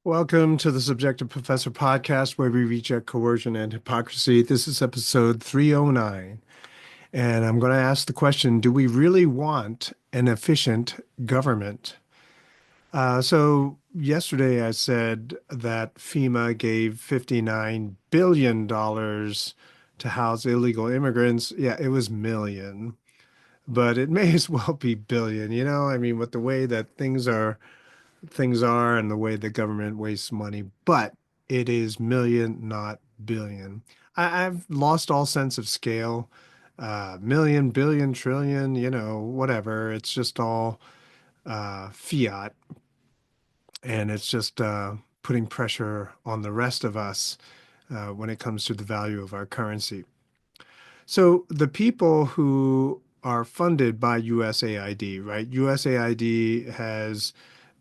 Welcome to the Subjective Professor podcast, where we reject coercion and hypocrisy. This is episode 309. And I'm going to ask the question, do we really want an efficient government? So yesterday I said that FEMA gave $59 billion to house illegal immigrants. Yeah, it was million, but it may as well be billion, I mean, with the way that things are and the way the government wastes money, but it is million, not billion. I've lost all sense of scale. Million, billion, trillion, whatever. It's just all fiat, and it's just putting pressure on the rest of us when it comes to the value of our currency. So the people who are funded by USAID, right? USAID has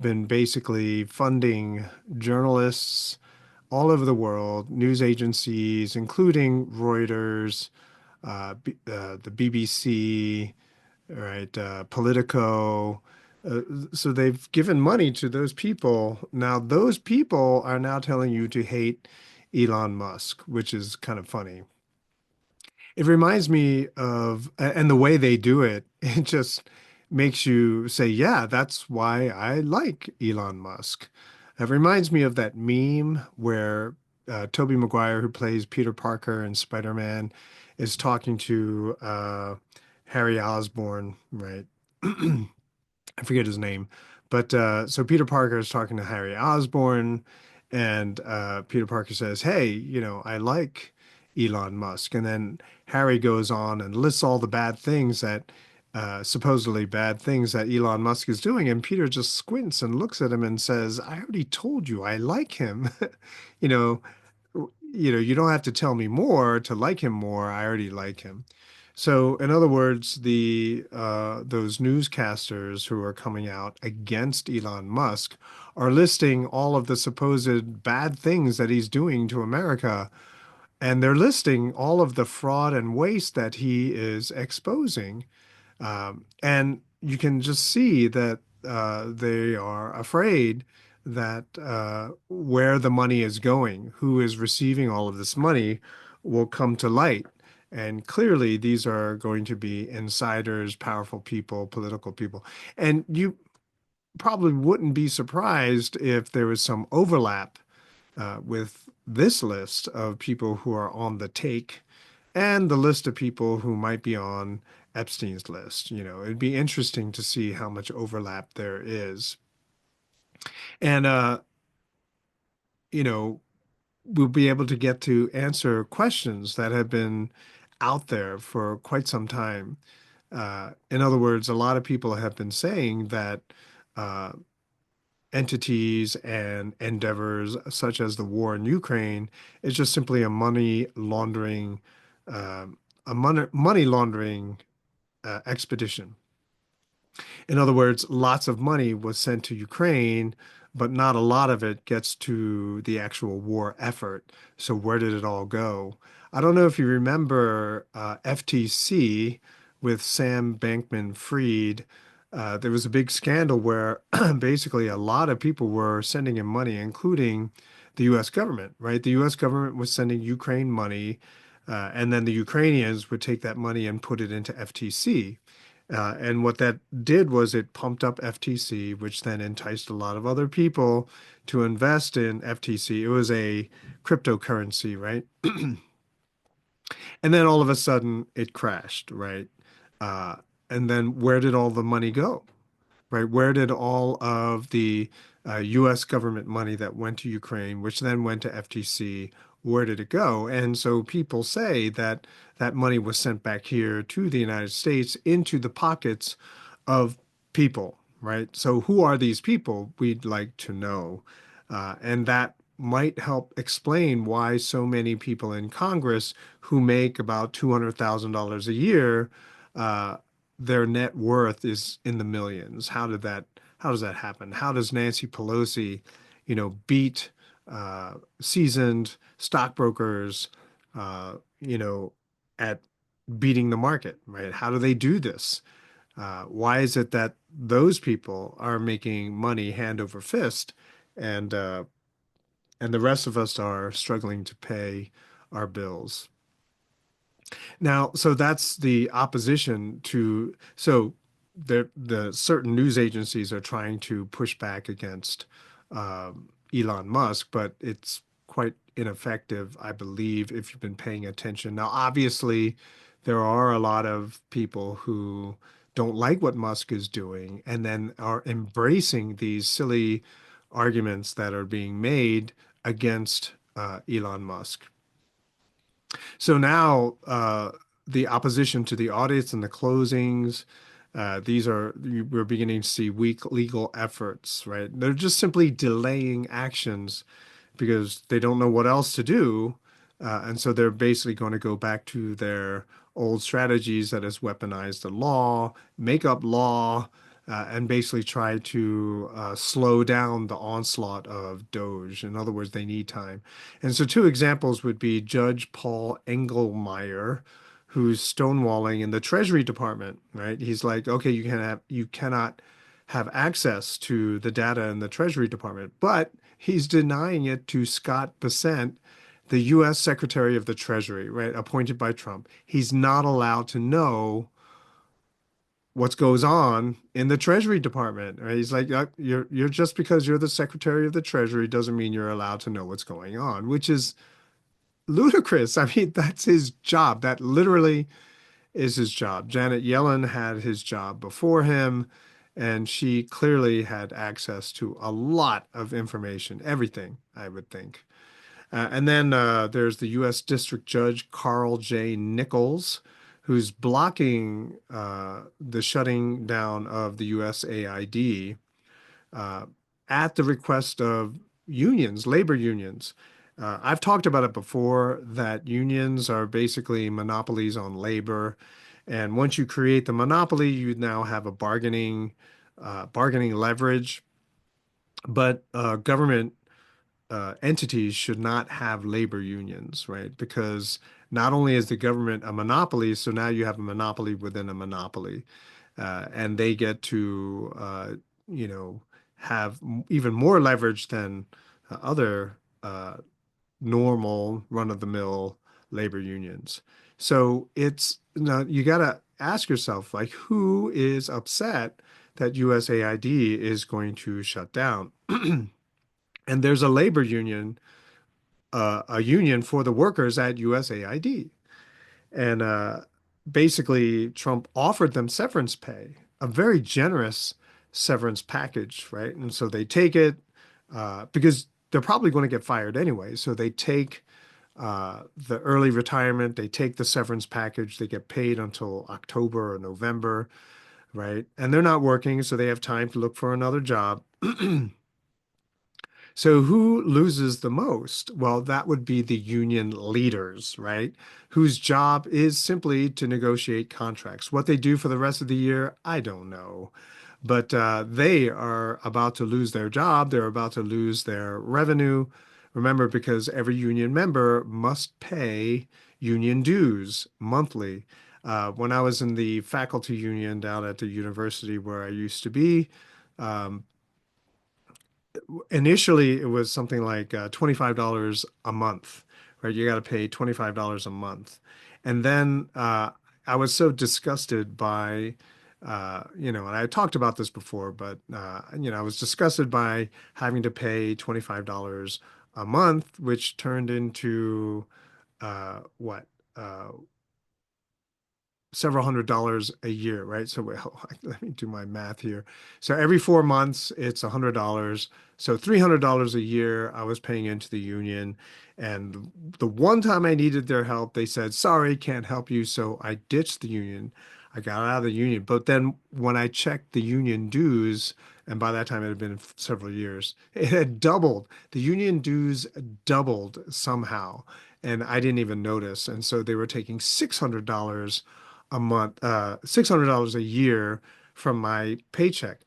been basically funding journalists all over the world, news agencies, including Reuters, the BBC, right, Politico. Uh, so they've given money to those people. Now, those people are now telling you to hate Elon Musk, which is kind of funny. It reminds me of, and the way they do it, it just makes you say, yeah, that's why I like Elon Musk. It reminds me of that meme where Tobey Maguire, who plays Peter Parker in Spider-Man, is talking to Harry Osborn, right? I forget his name, but so Peter Parker is talking to Harry Osborn, and Peter Parker says, "Hey, I like Elon Musk," and then Harry goes on and lists all the bad things that supposedly bad things that Elon Musk is doing, and Peter just squints and looks at him and says, "I already told you I like him." you know, you don't have to tell me more to like him more. I already like him. So, in other words, the those newscasters who are coming out against Elon Musk are listing all of the supposed bad things that he's doing to America, and they're listing all of the fraud and waste that he is exposing. And you can just see that they are afraid that where the money is going, who is receiving all of this money, will come to light. And clearly, these are going to be insiders, powerful people, political people. And you probably wouldn't be surprised if there was some overlap with this list of people who are on the take and the list of people who might be on Epstein's list. It'd be interesting to see how much overlap there is. And, you know, we'll be able to get to answer questions that have been out there for quite some time. In other words, a lot of people have been saying that uh, entities and endeavors such as the war in Ukraine is just simply a money laundering, money laundering expedition. In other words, lots of money was sent to Ukraine, but not a lot of it gets to the actual war effort. So where did it all go? I don't know if you remember FTC with Sam Bankman-Fried. There was a big scandal where basically a lot of people were sending him money, including the U.S. government, right? The U.S. government was sending Ukraine money, and then the Ukrainians would take that money and put it into FTC. And what that did was it pumped up FTC, which then enticed a lot of other people to invest in FTC. It was a cryptocurrency, right? And then all of a sudden it crashed, right? Uh, and then where did all the money go, right? Where did all of the US government money that went to Ukraine, which then went to FTC, where did it go? And so people say that that money was sent back here to the United States into the pockets of people, right? So who are these people? We'd like to know. And that might help explain why so many people in Congress who make about $200,000 a year, uh, their net worth is in the millions. How does that happen? How does Nancy Pelosi, beat seasoned stockbrokers, you know, at beating the market, right? How do they do this? Why is it that those people are making money hand over fist, and and the rest of us are struggling to pay our bills. Now, so that's the opposition to, so the certain news agencies are trying to push back against Elon Musk, but it's quite ineffective, I believe, if you've been paying attention. Now, obviously, there are a lot of people who don't like what Musk is doing and then are embracing these silly arguments that are being made against Elon Musk. So now the opposition to the audits and the closings, we're beginning to see weak legal efforts, right? They're just simply delaying actions because they don't know what else to do. And so they're basically going to go back to their old strategies that is weaponize the law, make up law, and basically try to slow down the onslaught of Doge. In other words, they need time. And so two examples would be Judge Paul Engelmeyer, who's stonewalling in the Treasury Department, right? He's like, okay, you cannot have access to the data in the Treasury Department, but he's denying it to Scott Bessent, the U.S. Secretary of the Treasury, right, appointed by Trump. He's not allowed to know what goes on in the Treasury Department. Right? He's like, you're just because you're the Secretary of the Treasury doesn't mean you're allowed to know what's going on, which is ludicrous. I mean, that's his job. That literally is his job. Janet Yellen had his job before him, and she clearly had access to a lot of information, everything, I would think. And then there's the U.S. District Judge Carl J. Nichols, who's blocking the shutting down of the USAID uh, at the request of unions, labor unions. I've talked about it before that unions are basically monopolies on labor. And once you create the monopoly, you now have a bargaining leverage. But government entities should not have labor unions, right? Because not only is the government a monopoly, so now you have a monopoly within a monopoly, and they get to, you know, have even more leverage than other normal run-of-the-mill labor unions. So it's now you got to ask yourself, like, who is upset that USAID is going to shut down? And there's a labor union, a union for the workers at USAID. And basically, Trump offered them severance pay, a very generous severance package, right? And so they take it because they're probably going to get fired anyway. So they take the early retirement, they take the severance package, they get paid until October or November, right? And they're not working, so they have time to look for another job. So who loses the most? Well, that would be the union leaders, right? Whose job is simply to negotiate contracts. What they do for the rest of the year, I don't know. But they are about to lose their job. They're about to lose their revenue. Remember, because every union member must pay union dues monthly. When I was in the faculty union down at the university where I used to be, um, initially it was something like $25 a month, right? You got to pay $25 a month. And then I was so disgusted by, and I talked about this before, but, I was disgusted by having to pay $25 a month, which turned into what? Several $100s a year, right? So well, let me do my math here. So every 4 months, it's $100. So $300 a year I was paying into the union. And the one time I needed their help, they said, sorry, can't help you. So I ditched the union. I got out of the union. But then when I checked the union dues, and by that time it had been several years, it had doubled. The union dues doubled somehow. And I didn't even notice. And so they were taking $600 a month, $600 a year from my paycheck.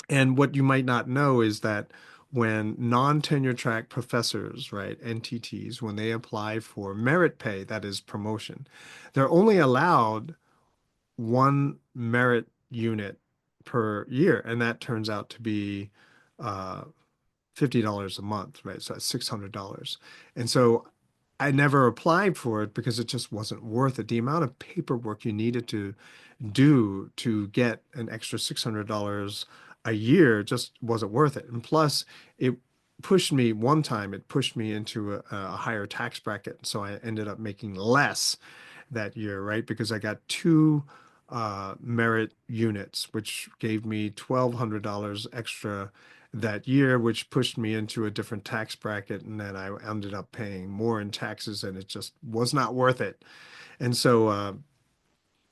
And what you might not know is that when non-tenure track professors, right, NTTs, when they apply for merit pay, that is promotion, they're only allowed one merit unit per year. And that turns out to be $50 a month, right? So that's $600. And so I never applied for it because it just wasn't worth it. The amount of paperwork you needed to do to get an extra $600 a year just wasn't worth it. And plus, it pushed me one time, it pushed me into a higher tax bracket. So I ended up making less that year, right? Because I got two merit units, which gave me $1,200 extra that year, which pushed me into a different tax bracket. And then I ended up paying more in taxes, and it just was not worth it. And so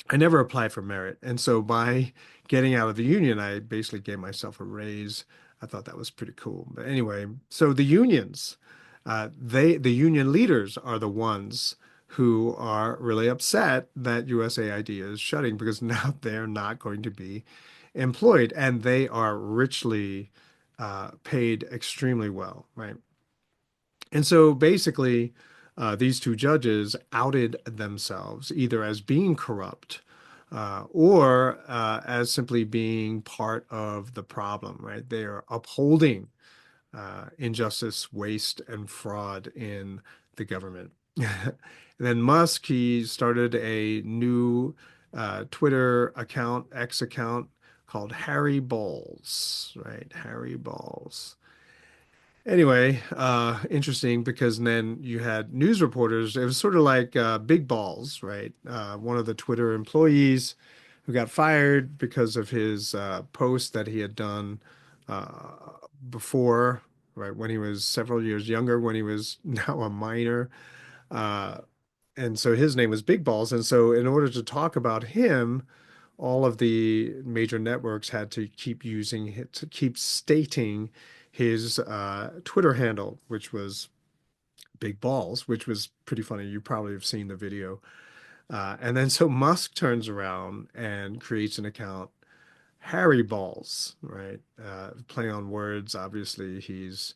I never applied for merit. And so by getting out of the union, I basically gave myself a raise. I thought that was pretty cool. But anyway, so the unions, the union leaders are the ones who are really upset that USAID is shutting because now they're not going to be employed, and they are richly paid extremely well, right? And so basically, these two judges outed themselves either as being corrupt or as simply being part of the problem, right? They are upholding injustice, waste, and fraud in the government. And then Musk, he started a new Twitter account, X account called Harry Balls, right? Harry Balls. Anyway, interesting because then you had news reporters. It was sort of like Big Balls, right? One of the Twitter employees who got fired because of his post that he had done uh, before, right? When he was several years younger, when he was now a minor. Uh, and so his name was Big Balls. And so, in order to talk about him, all of the major networks had to keep using to keep stating his Twitter handle, which was Big Balls, which was pretty funny. You probably have seen the video. And then so Musk turns around and creates an account, Harry Balls, right? Play on words. Obviously, he's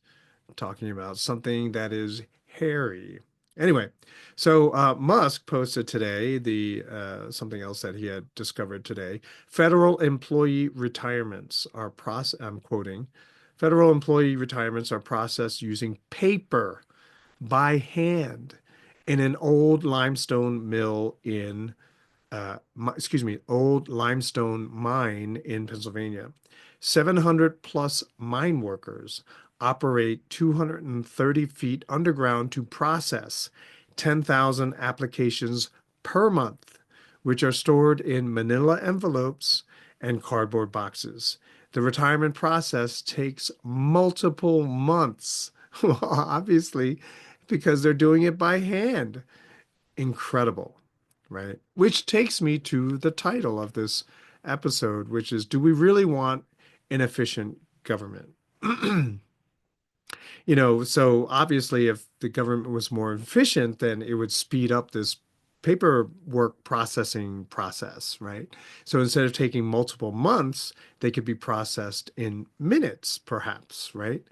talking about something that is hairy. Anyway, so Musk posted today the something else that he had discovered today. Federal employee retirements are I'm quoting, federal employee retirements are processed using paper by hand in an old limestone mill in excuse me, old limestone mine in Pennsylvania. 700 plus mine workers operate 230 feet underground to process 10,000 applications per month, which are stored in manila envelopes and cardboard boxes. The retirement process takes multiple months, well, obviously, because they're doing it by hand. Incredible, right? Which takes me to the title of this episode, which is, do we really want an efficient government? So obviously, if the government was more efficient, then it would speed up this paperwork processing process, right? So instead of taking multiple months, they could be processed in minutes, perhaps, right?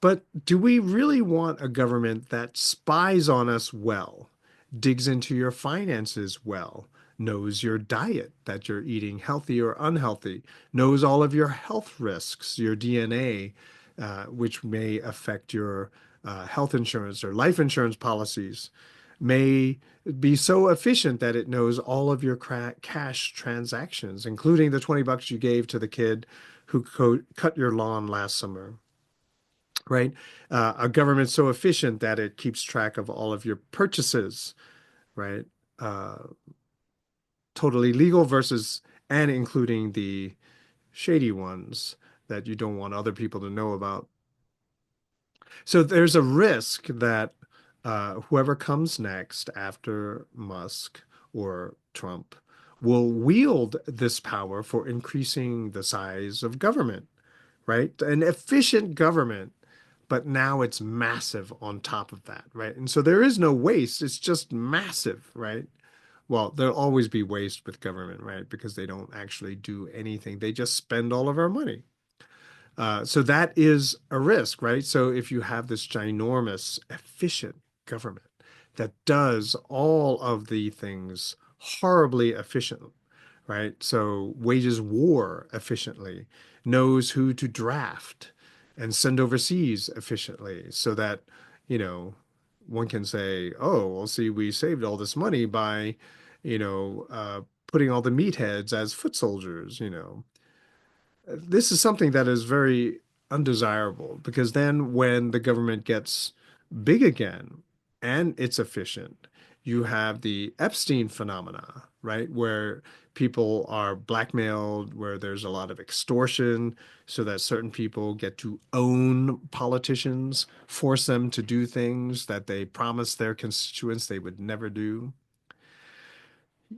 But do we really want a government that spies on us well, digs into your finances well, knows your diet, that you're eating healthy or unhealthy, knows all of your health risks, your DNA, which may affect your health insurance or life insurance policies, may be so efficient that it knows all of your cash transactions, including the $20 you gave to the kid who cut your lawn last summer, right? A government so efficient that it keeps track of all of your purchases, right? Uh, Totally legal versus and including the shady ones that you don't want other people to know about. So there's a risk that whoever comes next after Musk or Trump will wield this power for increasing the size of government, right? An efficient government, but now it's massive on top of that, right? And so there is no waste, it's just massive, right? Well, there'll always be waste with government, right? Because they don't actually do anything. They just spend all of our money. So that is a risk, right? So if you have this ginormous, efficient government that does all of the things horribly efficient, right? So wages war efficiently, knows who to draft, and send overseas efficiently so that, you know, one can say, oh, well, see, we saved all this money by, you know, putting all the meatheads as foot soldiers, you know. This is something that is very undesirable because then when the government gets big again and it's efficient, you have the Epstein phenomena, right? Where people are blackmailed, where there's a lot of extortion, so that certain people get to own politicians, force them to do things that they promised their constituents they would never do.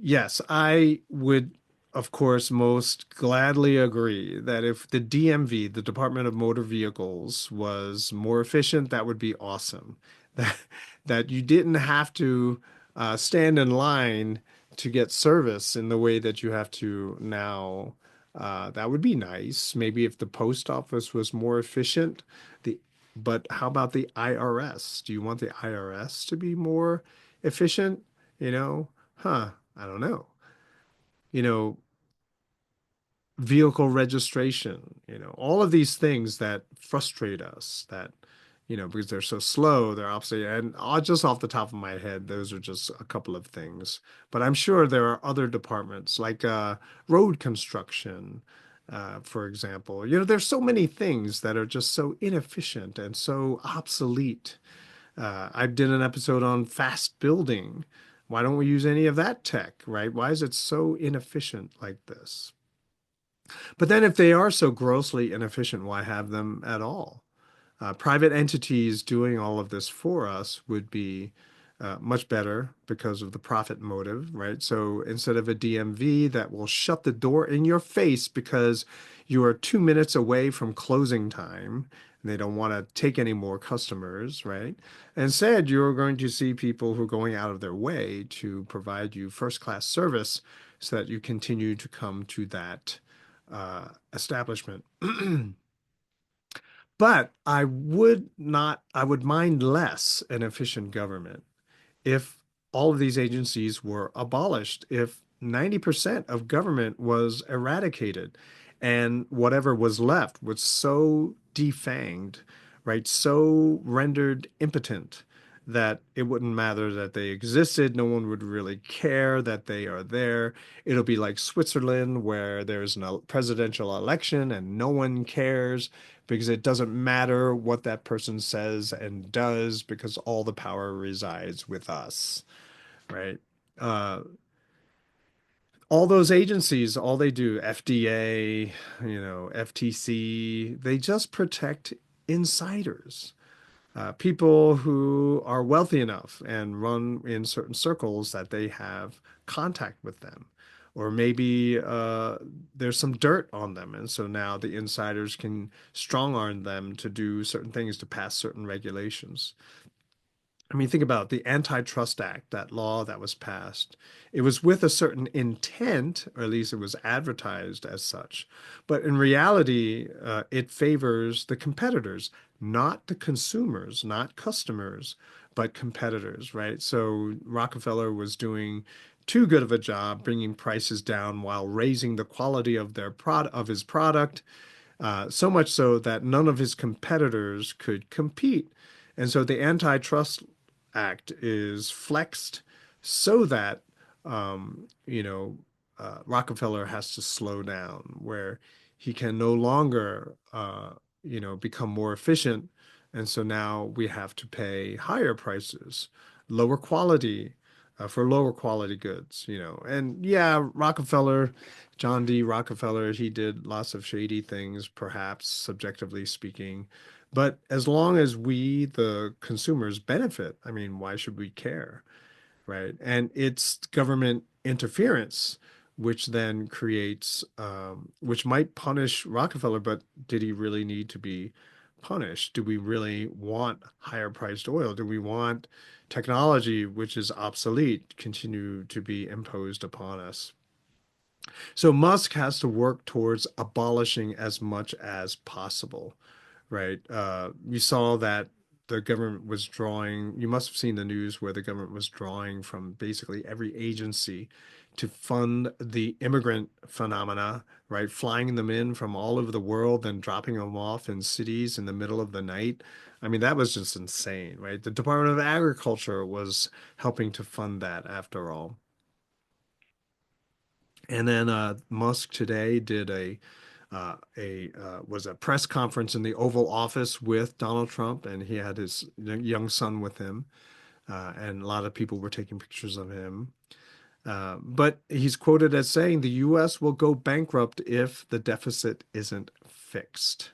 Yes, I would, of course, most gladly agree that if the DMV, the Department of Motor Vehicles, was more efficient, that would be awesome. That that you didn't have to stand in line to get service in the way that you have to now. That would be nice. Maybe if the post office was more efficient. The But how about the IRS? Do you want the IRS to be more efficient? You know, huh? I don't know. You know, vehicle registration, you know, all of these things that frustrate us that, you know, because they're so slow, they're obviously, and just off the top of my head, those are just a couple of things. But I'm sure there are other departments like road construction, for example. You know, there's so many things that are just so inefficient and so obsolete. I did an episode on fast building. Why don't we use any of that tech, right? Why is it so inefficient like this? But then if they are so grossly inefficient, why have them at all? Private entities doing all of this for us would be much better because of the profit motive, right? So instead of a DMV that will shut the door in your face because you are 2 minutes away from closing time and they don't want to take any more customers, right? Instead, you're going to see people who are going out of their way to provide you first-class service so that you continue to come to that establishment. But I would mind less an efficient government if all of these agencies were abolished, if 90% of government was eradicated and whatever was left was so defanged, right, so rendered impotent that it wouldn't matter that they existed. No one would really care that they are there. It'll be like Switzerland, where there's a presidential election and no one cares because it doesn't matter what that person says and does because all the power resides with us, right? Uh, all those agencies, all they do, FDA, you know, FTC, they just protect insiders, people who are wealthy enough and run in certain circles that they have contact with them. Or maybe there's some dirt on them. And so now the insiders can strong arm them to do certain things, to pass certain regulations. I mean, think about the Antitrust Act, that law that was passed. It was with a certain intent, or at least it was advertised as such. But in reality, it favors the competitors, not the consumers, not customers, but competitors, right? So Rockefeller was doing too good of a job bringing prices down while raising the quality of of his product, so much so that none of his competitors could compete. And so the Antitrust Act is flexed so that, you know, Rockefeller has to slow down, where he can no longer, you know, become more efficient. And so now we have to pay higher prices, lower quality, for lower quality goods, you know. And yeah, Rockefeller, John D. Rockefeller, he did lots of shady things, perhaps subjectively speaking. But as long as we, the consumers, benefit, I mean, why should we care, right? And it's government interference, which then creates, which might punish Rockefeller, but did he really need to be punished? Do we really want higher priced oil? Do we want technology which is obsolete continue to be imposed upon us? So Musk has to work towards abolishing as much as possible, right? You saw that the government was drawing, you must have seen the news where the government was drawing from basically every agency to fund the immigrant phenomena, right? Flying them in from all over the world and dropping them off in cities in the middle of the night. I mean, that was just insane, right? The Department of Agriculture was helping to fund that after all. And then Musk today did a was a press conference in the Oval Office with Donald Trump, and he had his young son with him, and a lot of people were taking pictures of him. But he's quoted as saying the U.S. will go bankrupt if the deficit isn't fixed,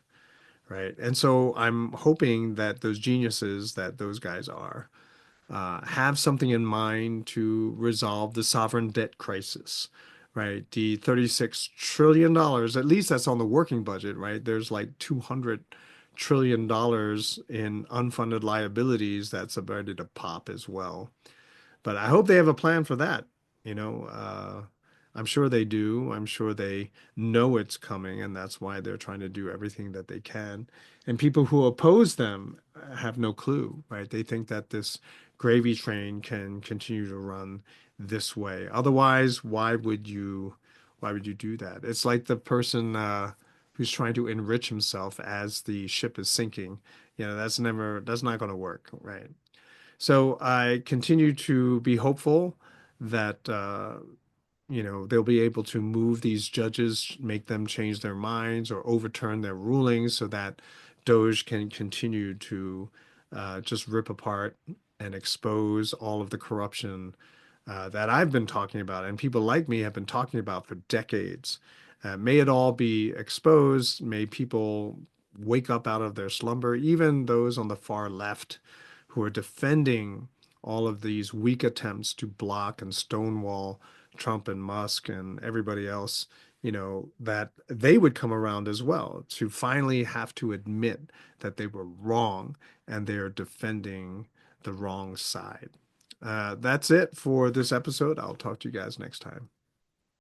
right? And so I'm hoping that those geniuses that those guys are have something in mind to resolve the sovereign debt crisis, right? The $36 trillion dollars, at least that's on the working budget, right? There's like $200 trillion dollars in unfunded liabilities that's about to pop as well. But I hope they have a plan for that. You know, I'm sure they do. I'm sure they know it's coming, and that's why they're trying to do everything that they can. And people who oppose them have no clue, right? They think that this gravy train can continue to run this way. Otherwise, why would you do that? It's like the person who's trying to enrich himself as the ship is sinking. You know, that's not going to work, right? So I continue to be hopeful that they'll be able to move these judges, make them change their minds or overturn their rulings so that Doge can continue to just rip apart and expose all of the corruption that I've been talking about and people like me have been talking about for decades. May it all be exposed. May people wake up out of their slumber, even those on the far left who are defending all of these weak attempts to block and stonewall Trump and Musk and everybody else, that they would come around as well to finally have to admit that they were wrong and they're defending the wrong side. That's it for this episode. I'll talk to you guys next time.